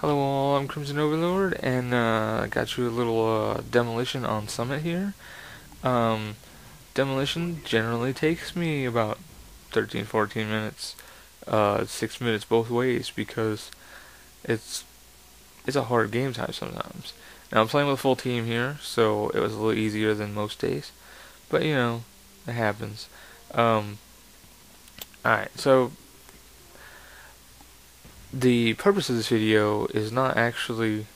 Hello all, I'm CrimsenOverlord, and I got you a little demolition on Summit here. Um, Demolition generally takes me about 13, 14 minutes, 6 minutes both ways, because it's it's a hard game time sometimes. Now I'm playing with a full team here, so it was a little easier than most days, but it happens. Um, Alright, so the purpose of this video is not actually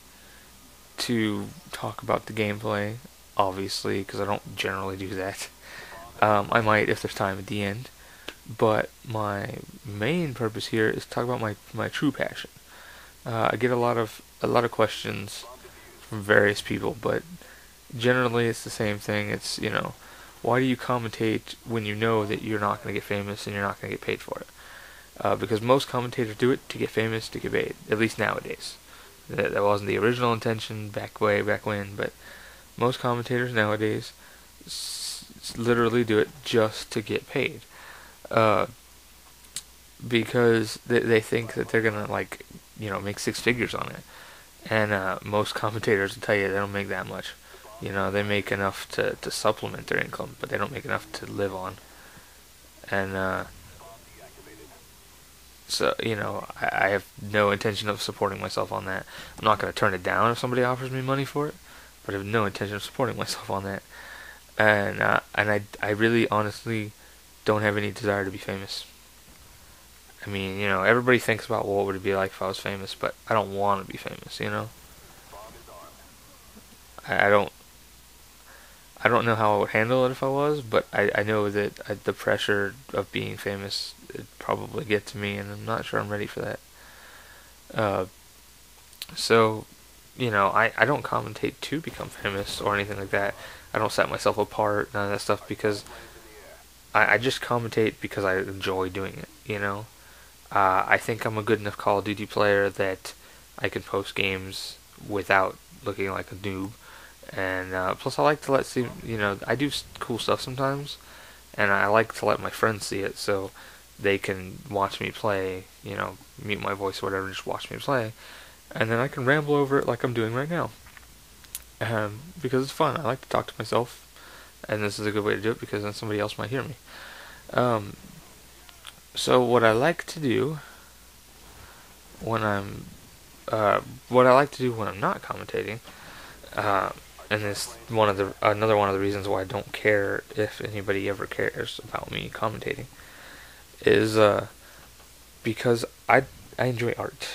to talk about the gameplay, obviously, because I don't generally do that. I might if there's time at the end, but my main purpose here is to talk about my true passion. I get a lot of questions from various people, but generally it's the same thing. It's why do you commentate when you know that you're not going to get famous and you're not going to get paid for it? Because most commentators do it to get famous, to get paid, at least nowadays. That wasn't the original intention way back when, but most commentators nowadays literally do it just to get paid. Uh, because they think that they're gonna make six figures on it, and most commentators will tell you they don't make that much. They make enough to supplement their income, but they don't make enough to live on. And so I have no intention of supporting myself on that. I'm not gonna turn it down if somebody offers me money for it, but I have no intention of supporting myself on that. And I really honestly don't have any desire to be famous. I mean, everybody thinks about, well, what would it be like if I was famous, but I don't want to be famous. I don't know how I would handle it if I was, but I know that the pressure of being famous would probably get to me, and I'm not sure I'm ready for that. Uh, so, I don't commentate to become famous or anything like that. I don't set myself apart, none of that stuff, because I just commentate because I enjoy doing it. I think I'm a good enough Call of Duty player that I can post games without looking like a noob. And plus, I like to I do cool stuff sometimes, and I like to let my friends see it so they can watch me play, mute my voice or whatever, just watch me play, and then I can ramble over it like I'm doing right now. Because it's fun. I like to talk to myself, and this is a good way to do it because then somebody else might hear me. Um, so what I like to do when I'm what I like to do when I'm not commentating, uh, and it's another one of the reasons why I don't care if anybody ever cares about me commentating, is because I enjoy art.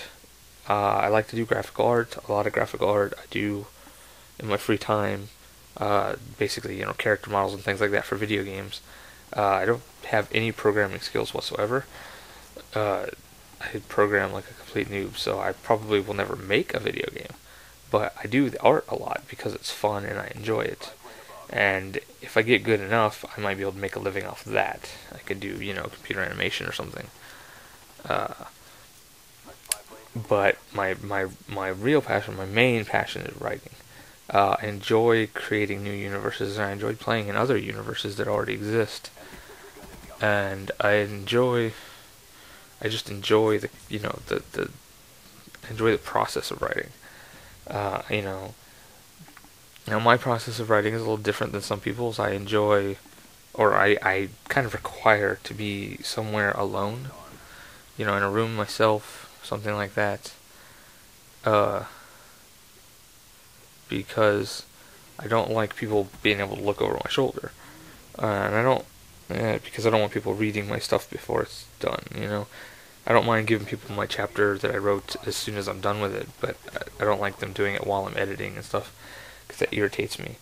I like to do graphical art, a lot of graphical art. I do in my free time, basically character models and things like that for video games. I don't have any programming skills whatsoever. Uh, I program like a complete noob, so I probably will never make a video game. But I do the art a lot because it's fun and I enjoy it. And if I get good enough, I might be able to make a living off of that. I could do, computer animation or something. Uh, but my real passion, my main passion is writing. I enjoy creating new universes, and I enjoy playing in other universes that already exist. And I just enjoy the enjoy the process of writing. Uh, you know, Now my process of writing is a little different than some people's. I enjoy, or I kind of require to be somewhere alone, in a room myself, something like that. Uh, because I don't like people being able to look over my shoulder, and I don't, because I don't want people reading my stuff before it's done. I don't mind giving people my chapter that I wrote as soon as I'm done with it, but I don't like them doing it while I'm editing and stuff, because that irritates me.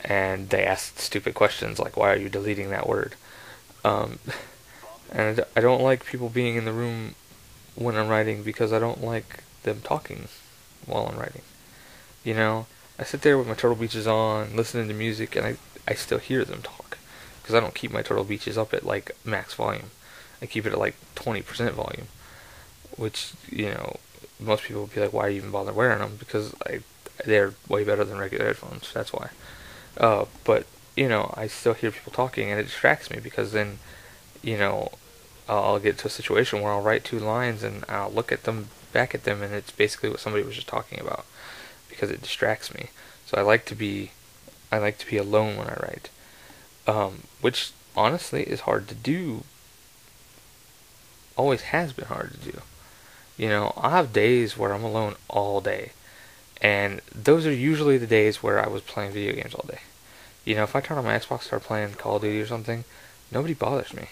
And they ask stupid questions like, "Why are you deleting that word?" Um, and I don't like people being in the room when I'm writing because I don't like them talking while I'm writing. I sit there with my Turtle Beaches on, listening to music, and I still hear them talk, because I don't keep my Turtle Beaches up at like max volume. I keep it at like 20% volume, which most people would be like, "Why do you even bother wearing them?" Because they're way better than regular headphones. That's why. But I still hear people talking, and it distracts me because then, you know, I'll get to a situation where I'll write two lines and I'll look at them back at them, and it's basically what somebody was just talking about, because it distracts me. So I like to be alone when I write, which honestly is hard to do. Always has been hard to do. You know, I'll have days where I'm alone all day, and those are usually the days where I was playing video games all day. You know, if I turn on my Xbox and start playing Call of Duty or something, nobody bothers me.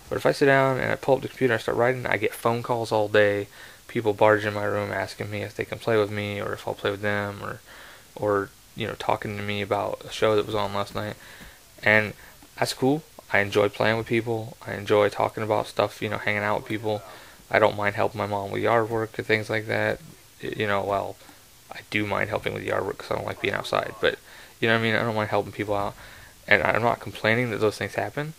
But if I sit down and I pull up the computer and start writing, I get phone calls all day. People barge in my room asking me if they can play with me or if I'll play with them, or you know, talking to me about a show that was on last night. And that's cool. I enjoy playing with people. I enjoy talking about stuff, you know, hanging out with people. I don't mind helping my mom with yard work and things like that. You know, well, I do mind helping with yard work because I don't like being outside. But, you know what I mean? I don't mind helping people out. And I'm not complaining that those things happen,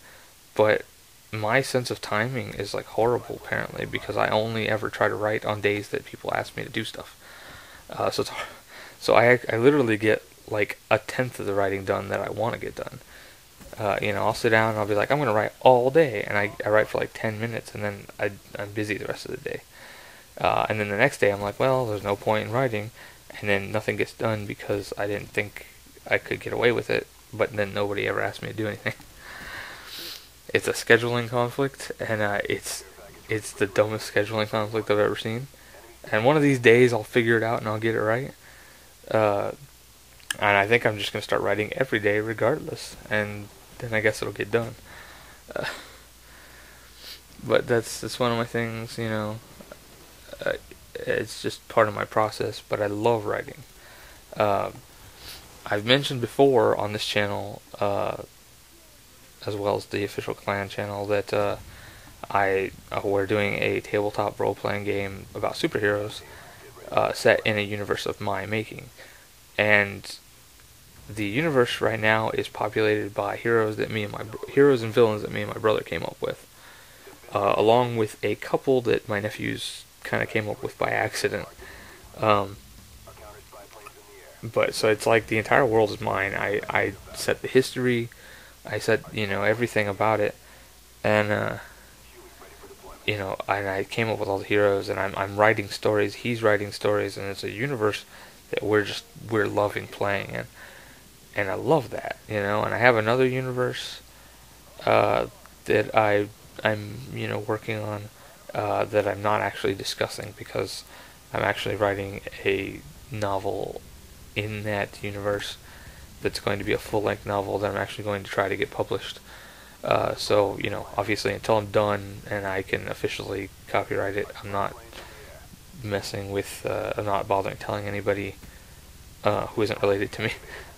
but my sense of timing is like horrible apparently, because I only ever try to write on days that people ask me to do stuff. So I literally get like a tenth of the writing done that I want to get done. You know, I'll sit down and I'll be like, I'm going to write all day, and I write for like 10 minutes, and then I'm busy the rest of the day. And then the next day I'm like, well, there's no point in writing, and then nothing gets done because I didn't think I could get away with it, but then nobody ever asked me to do anything. It's a scheduling conflict, and it's the dumbest scheduling conflict I've ever seen. And one of these days I'll figure it out and I'll get it right. And I think I'm just going to start writing every day regardless, and then I guess it'll get done. But that's one of my things, you know. It's just part of my process, but I love writing. I've mentioned before on this channel, as well as the official clan channel, that we're doing a tabletop role-playing game about superheroes set in a universe of my making. And the universe right now is populated by heroes and villains that me and my brother came up with, along with a couple that my nephews kind of came up with by accident. But so it's like the entire world is mine. I set the history, I set, you know, everything about it, and you know, and I came up with all the heroes, and I'm writing stories, he's writing stories, and it's a universe that we're loving playing in, and I love that, you know. And I have another universe that I'm you know, working on, that I'm not actually discussing, because I'm actually writing a novel in that universe that's going to be a full-length novel that I'm actually going to try to get published. So, you know, obviously until I'm done and I can officially copyright it, I'm not messing with, I'm not bothering telling anybody who isn't related to me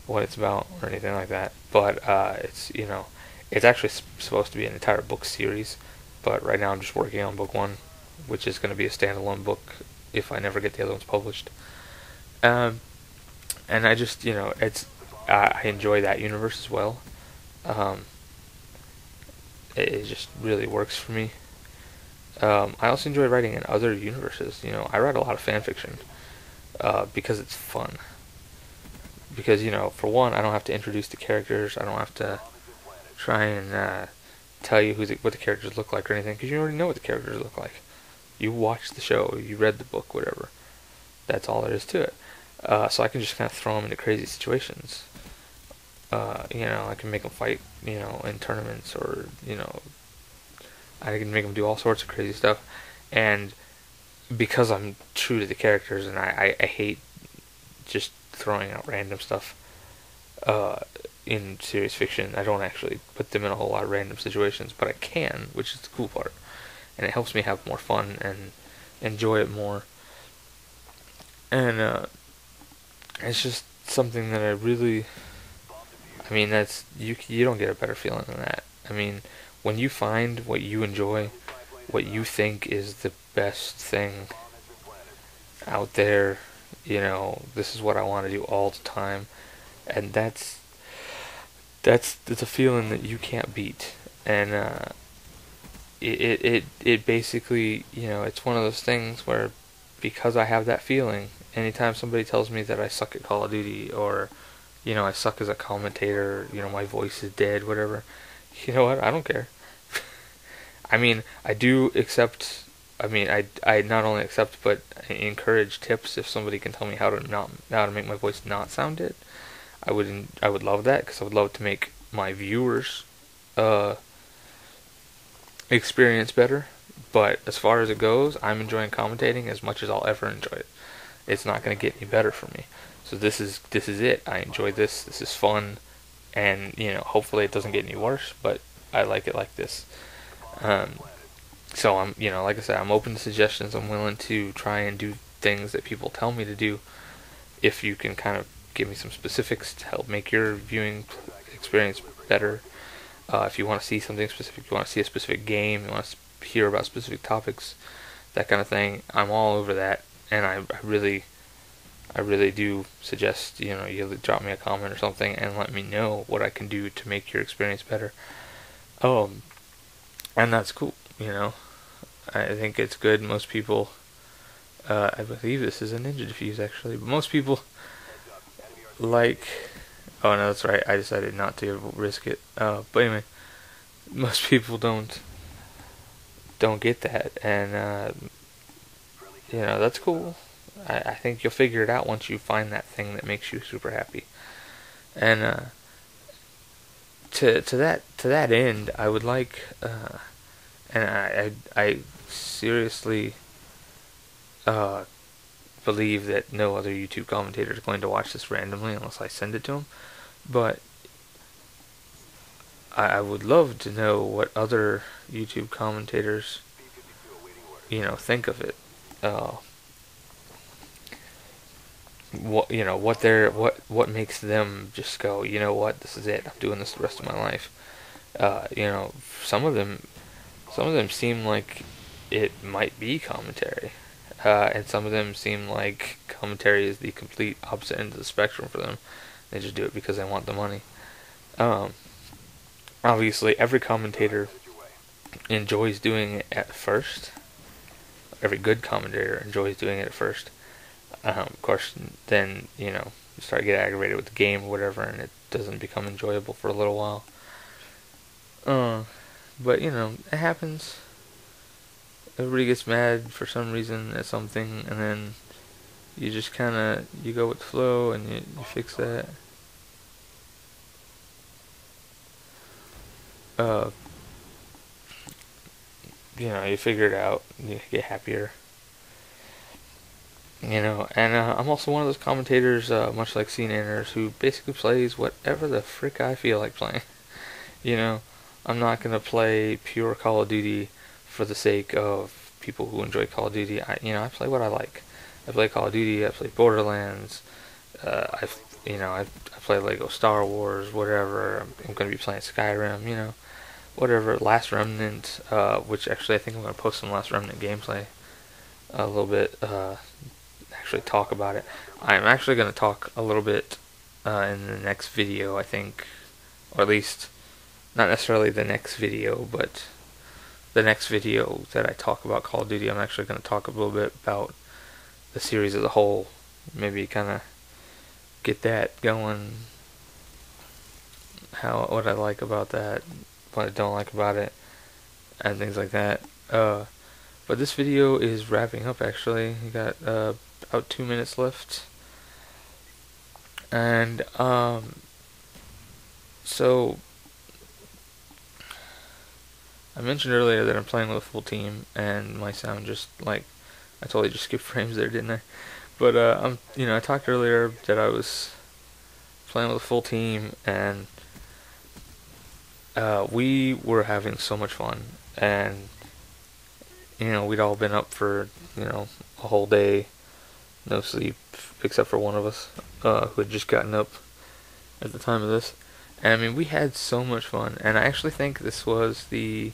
what it's about or anything like that. But it's, you know, it's actually supposed to be an entire book series, but right now I'm just working on book one, which is going to be a standalone book if I never get the other ones published. And I just, you know, I enjoy that universe as well. It just really works for me. I also enjoy writing in other universes. You know, I write a lot of fan fiction because it's fun. Because, you know, for one, I don't have to introduce the characters. I don't have to try and tell you what the characters look like or anything, because you already know what the characters look like. You watched the show, you read the book, whatever. That's all there is to it. So I can just kind of throw them into crazy situations. You know, I can make them fight, you know, in tournaments, or, you know, I can make them do all sorts of crazy stuff. And because I'm true to the characters, and I hate just throwing out random stuff in serious fiction, I don't actually put them in a whole lot of random situations, but I can, which is the cool part. And it helps me have more fun and enjoy it more. And it's just something that I really, I mean, that's, you don't get a better feeling than that. I mean, when you find what you enjoy, what you think is the best thing out there, you know, this is what I want to do all the time, and that's a feeling that you can't beat. And it basically, you know, it's one of those things where, because I have that feeling, anytime somebody tells me that I suck at Call of Duty, or, you know, I suck as a commentator, you know, my voice is dead, whatever, you know what, I don't care. I mean, I do accept I mean, I not only accept but I encourage tips if somebody can tell me how to make my voice not sound it. I would love that because I would love to make my viewers uh, experience better. But as far as it goes, I'm enjoying commentating as much as I'll ever enjoy it. It's not going to get any better for me. So this is it. I enjoy this. This is fun, and hopefully it doesn't get any worse. But I like it like this. Um, so I'm like I said, I'm open to suggestions. I'm willing to try and do things that people tell me to do. If you can kind of give me some specifics to help make your viewing experience better. If you want to see something specific, you want to see a specific game, you want to hear about specific topics, that kind of thing, I'm all over that. And I really do suggest you drop me a comment or something and let me know what I can do to make your experience better. And that's cool. I think it's good. Most people, I believe this is a ninja defuse actually, but most people like. Oh no, that's right. I decided not to risk it. But anyway, most people don't get that, and that's cool. I think you'll figure it out once you find that thing that makes you super happy. And to that end, I would like, and I seriously believe that no other YouTube commentator is going to watch this randomly unless I send it to them. But I would love to know what other YouTube commentators, think of it. What makes them just go, you know what, this is it. I'm doing this the rest of my life. Some of them seem like it might be commentary. And some of them seem like commentary is the complete opposite end of the spectrum for them. They just do it because they want the money. Obviously, every commentator enjoys doing it at first. Every good commentator enjoys doing it at first. Of course, then, you start to get aggravated with the game or whatever, and it doesn't become enjoyable for a little while. But, it happens. Everybody gets mad for some reason at something, and then you just you go with the flow, and you fix that. You figure it out, you get happier. And I'm also one of those commentators, much like CNNers, who basically plays whatever the frick I feel like playing. I'm not gonna play pure Call of Duty for the sake of people who enjoy Call of Duty. I play what I like. I play Call of Duty. I play Borderlands. I play Lego Star Wars. Whatever. I'm gonna be playing Skyrim. Whatever. Last Remnant. Which actually I think I'm gonna post some Last Remnant gameplay a little bit. Actually talk about it. I'm actually gonna talk a little bit in the next video, I think, or at least not necessarily the next video, but the next video that I talk about Call of Duty. I'm actually going to talk a little bit about the series as a whole. Maybe kind of get that going. What I like about that, what I don't like about it, and things like that. But this video is wrapping up. Actually, you got about 2 minutes left, and so. I mentioned earlier that I'm playing with a full team, and my sound just I totally just skipped frames there, didn't I? But I talked earlier that I was playing with a full team, and we were having so much fun, and we'd all been up for a whole day, no sleep, except for one of us who had just gotten up at the time of this, and we had so much fun, and I actually think this was the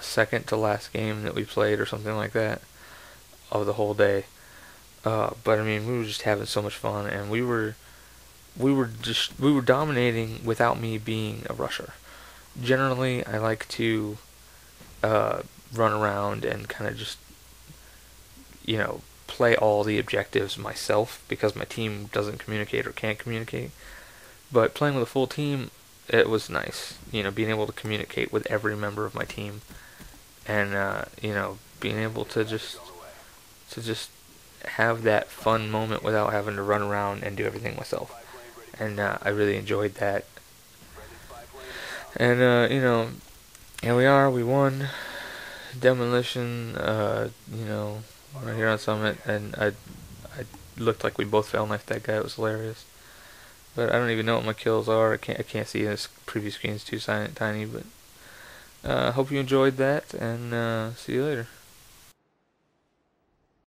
second to last game that we played or something like that of the whole day. But we were just having so much fun, and we were dominating without me being a rusher. Generally, I like to run around and kind of just play all the objectives myself because my team doesn't communicate or can't communicate. But playing with a full team, it was nice, being able to communicate with every member of my team and being able to just have that fun moment without having to run around and do everything myself. And I really enjoyed that. And here we are. We won Demolition. Right here on Summit, and I looked like we both fell knifed that guy. It was hilarious. But I don't even know what my kills are. I can't see this preview screen's too tiny. But hope you enjoyed that, and see you later.